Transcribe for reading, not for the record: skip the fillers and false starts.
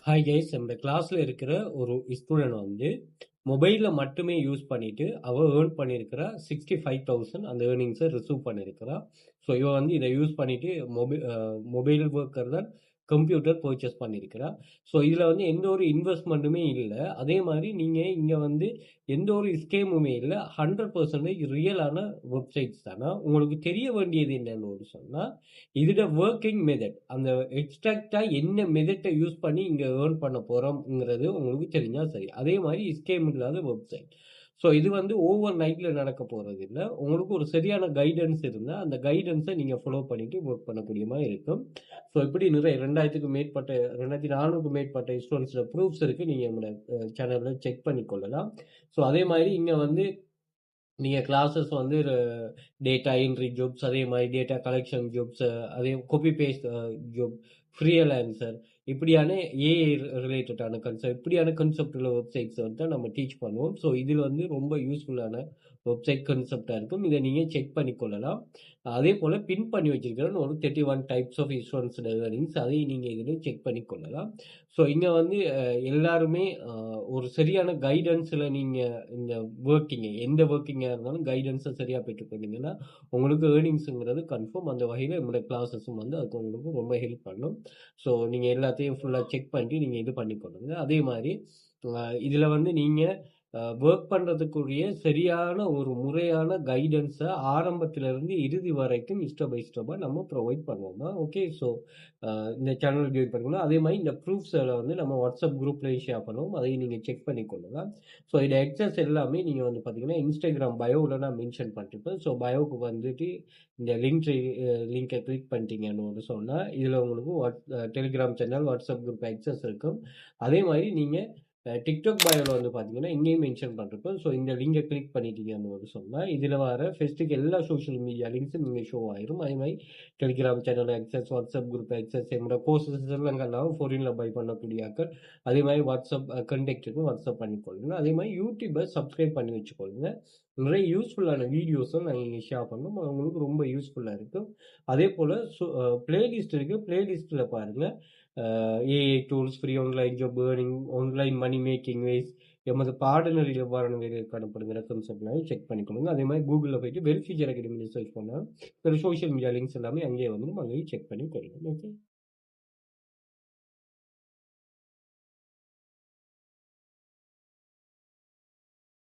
Hi guys, நம்ம கிளாஸ்ல இருக்கிற ஒரு ஸ்டூடெண்ட் வந்து மொபைலில் மட்டுமே யூஸ் பண்ணிட்டு அவள் ஏர்ன் பண்ணியிருக்கிறா 65,000 அந்த ஏர்னிங்ஸை ரிசீவ் பண்ணியிருக்கிறா. ஸோ இவ வந்து இதை யூஸ் பண்ணிட்டு மொபைல் ஒர்க்கர் தான் கம்ப்யூட்டர் பர்ச்சேஸ் பண்ணியிருக்கிறா. ஸோ இதில் வந்து எந்த ஒரு இன்வெஸ்ட்மெண்ட்டுமே இல்லை. அதே மாதிரி நீங்கள் இங்கே வந்து எந்த ஒரு ஸ்கேமுமே இல்லை. 100% ரியலான வெப்சைட்ஸ் தானே. உங்களுக்கு தெரிய வேண்டியது என்னன்னு சொன்னால், இதோட ஒர்க்கிங் மெத்தட், அந்த எக்ஸ்ட்ராக்டா என்ன மெத்தட்டை யூஸ் பண்ணி இங்க ஏர்ன் பண்ண போறோம்ங்கிறது உங்களுக்கு தெரிஞ்சா சரி. அதே மாதிரி ஸ்கேம் இல்லாத வெப்சைட். ஸோ இது வந்து ஓவர் நைட்ல நடக்க போறது இல்லை. உங்களுக்கு ஒரு சரியான கைடன்ஸ் இருந்தால் அந்த கைடன்ஸை நீங்க ஃபாலோ பண்ணிட்டு ஒர்க் பண்ணக்கூடிய மாதிரி இருக்கும். ஸோ இப்படி நிறைய 2400க்கும் மேற்பட்ட ஸ்டூடெண்ட்ஸோட ப்ரூஃப்ஸ் இருக்கு. நீங்க நம்மளோட சேனல்ல செக் பண்ணி கொள்ளலாம். ஸோ அதே மாதிரி இங்க வந்து நீங்கள் கிளாஸஸ் வந்து டேட்டா என்ட்ரி ஜாப்ஸ், அதே மாதிரி டேட்டா கலெக்ஷன் ஜாப்ஸ், அதே காப்பி பேஸ்ட் ஜாப், ஃப்ரீலான்சர், இப்படியான ஏஐ ரிலேட்டடான கான்செப்ட், இப்படியான கான்செப்டில் வெப்சைட்ஸ் வந்து நம்ம டீச் பண்ணுவோம். ஸோ இதில் வந்து ரொம்ப யூஸ்ஃபுல்லான வெப்சைட் கான்செப்டாக இருக்கும். இதை நீங்கள் செக் பண்ணி கொள்ளலாம். அதே போல் பின் பண்ணி வச்சிருக்கிறேன் ஒரு 31 டைப்ஸ் ஆஃப் இன்சூரன்ஸ் ஏர்னிங்ஸ், அதையும் நீங்கள் இதில் செக் பண்ணி கொள்ளலாம். ஸோ இங்கே வந்து எல்லாருமே ஒரு சரியான கைடன்ஸில் நீங்கள் இந்த எந்த ஒர்க்கிங்காக இருந்தாலும் கைடன்ஸை சரியாக பெற்றுக்கொண்டீங்கன்னா உங்களுக்கு ஏர்னிங்ஸுங்கிறது கன்ஃபார்ம். அந்த வகையில் என்னோட கிளாஸஸும் வந்து அதுக்கு உங்களுக்கு ரொம்ப ஹெல்ப் பண்ணும். ஸோ நீங்கள் எல்லாத்தையும் ஃபுல்லாக செக் பண்ணிட்டு நீங்கள் இது பண்ணிக்கொள்ளுங்க. அதே மாதிரி இதில் வந்து நீங்கள் ஒர்க் பண்ணுறதுக்குரிய சரியான ஒரு முறையான கைடன்ஸை ஆரம்பத்திலிருந்து இறுதி வரைக்கும் ஸ்டெப் பை ஸ்டெப்பாக நம்ம ப்ரொவைட் பண்ணுவோம். ஓகே, ஸோ இந்த சேனல் ஜாயின் பண்ணிக்கலாம். அதே மாதிரி இந்த ப்ரூஃப்ஸில் வந்து நம்ம வாட்ஸ்அப் குரூப்லேயும் ஷேர் பண்ணுவோம். அதையும் நீங்கள் செக் பண்ணி கொள்ளலாம். ஸோ இந்த எக்ஸஸ் எல்லாமே நீங்கள் வந்து பார்த்தீங்கன்னா இன்ஸ்டாகிராம் பயோவில் நான் மென்ஷன் பண்ணிருப்பேன். ஸோ பயோவுக்கு வந்துட்டு இந்த லிங்கை கிளிக் பண்ணிட்டீங்கன்னு சொன்னால் இதில் உங்களுக்கு Telegram channel, WhatsApp group access இருக்கும். அதே மாதிரி நீங்கள் டிக்டாக் பயோவில் வந்து பார்த்தீங்கன்னா இங்கேயும் மென்ஷன் பண்ணிருப்போம். ஸோ இந்த லிங்கை கிளிக் பண்ணிட்டீங்கன்னு சொன்னால் இதில் வர ஃபெஸ்ட்டுக்கு எல்லா சோஷியல் மீடியா லிங்க்ஸும் நீங்கள் ஷோ ஆயிரும். அதே மாதிரி Telegram channel access, WhatsApp group access, என்னோட கோர்சஸ் எல்லாம் ஃபாரினில் பை பண்ணக்கூடியாக்கள், அதே மாதிரி வாட்ஸ்அப் கண்டெக்ட்டுக்கும் வாட்ஸ்அப் பண்ணிக்கொள்ளுங்க. அதே மாதிரி யூடியூப்பை சப்ஸ்கிரைப் பண்ணி வச்சுக்கொள்ளுங்க. நிறைய யூஸ்ஃபுல்லான வீடியோஸும் நான் இங்கே ஷேர் பண்ணோம். உங்களுக்கு ரொம்ப யூஸ்ஃபுல்லாக இருக்கும். அதே போல் பிளேலிஸ்ட் இருக்குது. பிளேலிஸ்ட்டில் பாருங்கள் AI tools, free online job earning, online money making ways, எமது பாடநெறியில் எவ்வாறான வேலைகள் காணப்படுகிற கான்செப்ட்னாலும் செக் பண்ணிக்கொள்ளுங்க. அதே மாதிரி கூகுளில் போயிட்டு வெல்ஃபியூச்சர் அகாடமியில் சர்ச் பண்ணால் சோஷியல் மீடியா லிங்க்ஸ் எல்லாமே அங்கேயே வந்து அங்கேயும் செக் பண்ணி கொள்ளுங்க. ஓகே.